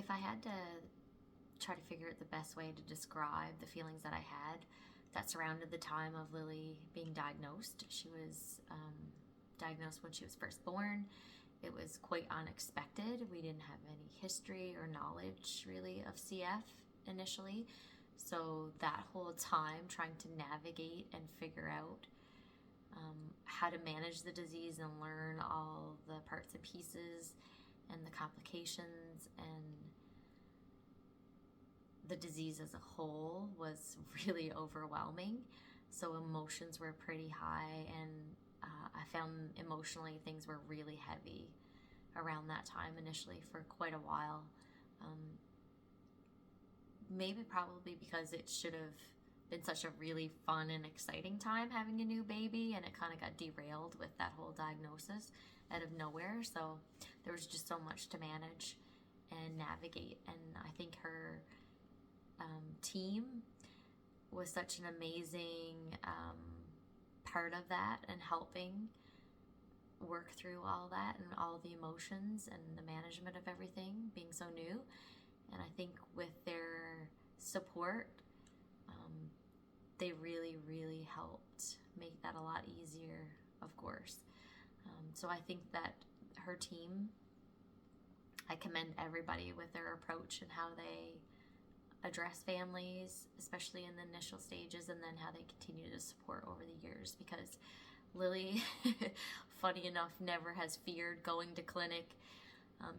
If I had to try to figure out the best way to describe the feelings that I had that surrounded the time of Lily being diagnosed, she was diagnosed when she was first born. It was quite unexpected. We didn't have any history or knowledge really of CF initially. So that whole time trying to navigate and figure out how to manage the disease and learn all the parts and pieces and the complications and the disease as a whole was really overwhelming. So emotions were pretty high, and I found emotionally things were really heavy around that time initially for quite a while. Maybe probably because it should have been such a really fun and exciting time having a new baby, and it kind of got derailed with that whole diagnosis out of nowhere. So there was just so much to manage and navigate, and I think her team was such an amazing part of that and helping work through all that and all the emotions and the management of everything being so new. And I think with their support, they really, really helped make that a lot easier, of course. So I think that her team, I commend everybody with their approach and how they address families, especially in the initial stages, and then how they continue to support over the years. Because Lily, funny enough, never has feared going to clinic.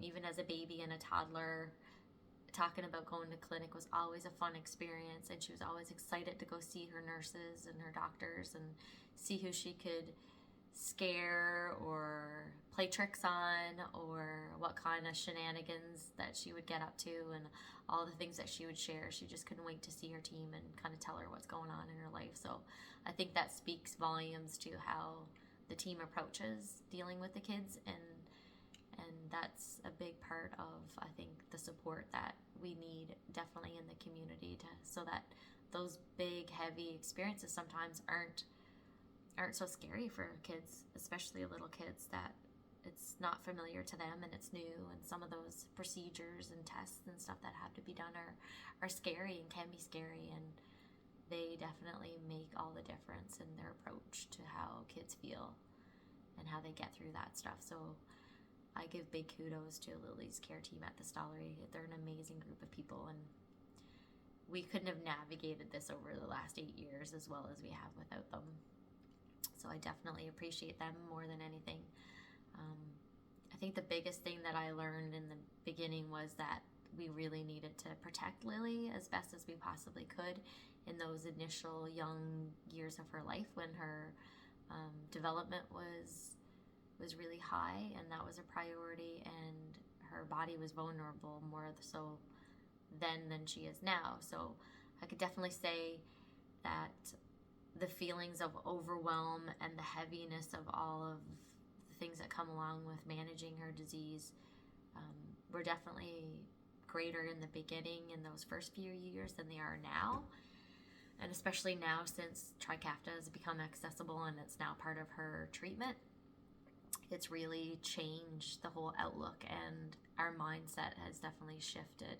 Even as a baby and a toddler, talking about going to clinic was always a fun experience, and she was always excited to go see her nurses and her doctors and see who she could scare or play tricks on, or what kind of shenanigans that she would get up to, and all the things that she would share. She just couldn't wait to see her team and kind of tell her what's going on in her life. So I think that speaks volumes to how the team approaches dealing with the kids, and that's a big part of, I think, the support that we need definitely in the community, so that those big, heavy experiences sometimes aren't so scary for kids, especially little kids, that it's not familiar to them and it's new, and some of those procedures and tests and stuff that have to be done are scary and can be scary, and they definitely make all the difference in their approach to how kids feel and how they get through that stuff. So I give big kudos to Lily's care team at the Stollery. They're an amazing group of people, and we couldn't have navigated this over the last 8 years as well as we have without them. So I definitely appreciate them more than anything. I think the biggest thing that I learned in the beginning was that we really needed to protect Lily as best as we possibly could in those initial young years of her life when her development was really high, and that was a priority, and her body was vulnerable more so then than she is now. So I could definitely say that the feelings of overwhelm and the heaviness of all of the things that come along with managing her disease were definitely greater in the beginning, in those first few years, than they are now. And especially now, since Trikafta has become accessible and it's now part of her treatment, it's really changed the whole outlook, and our mindset has definitely shifted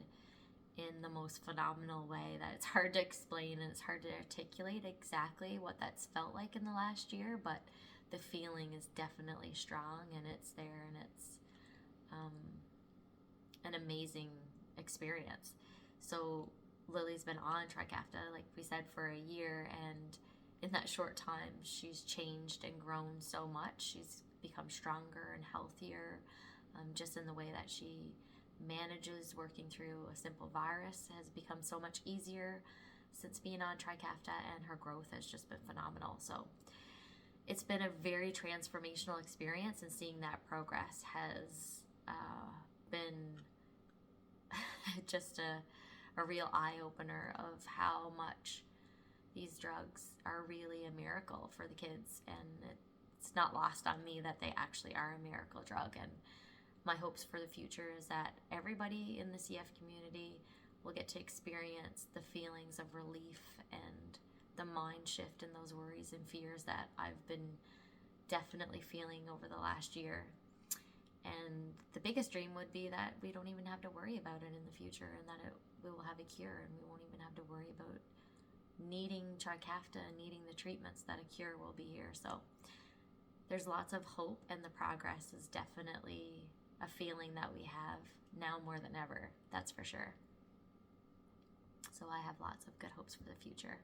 in the most phenomenal way that it's hard to explain, and it's hard to articulate exactly what that's felt like in the last year, but the feeling is definitely strong, and it's there, and it's an amazing experience. So Lily's been on Trikafta, like we said, for a year, and in that short time she's changed and grown so much. She's become stronger and healthier, just in the way that she manages working through a simple virus has become so much easier since being on Trikafta, and her growth has just been phenomenal. So it's been a very transformational experience, and seeing that progress has been just a real eye-opener of how much these drugs are really a miracle for the kids, and it's not lost on me that they actually are a miracle drug. And my hopes for the future is that everybody in the CF community will get to experience the feelings of relief and the mind shift and those worries and fears that I've been definitely feeling over the last year. And the biggest dream would be that we don't even have to worry about it in the future, and that we will have a cure, and we won't even have to worry about needing Trikafta and needing the treatments, that a cure will be here. So there's lots of hope, and the progress is definitely a feeling that we have now more than ever. That's for sure. So I have lots of good hopes for the future.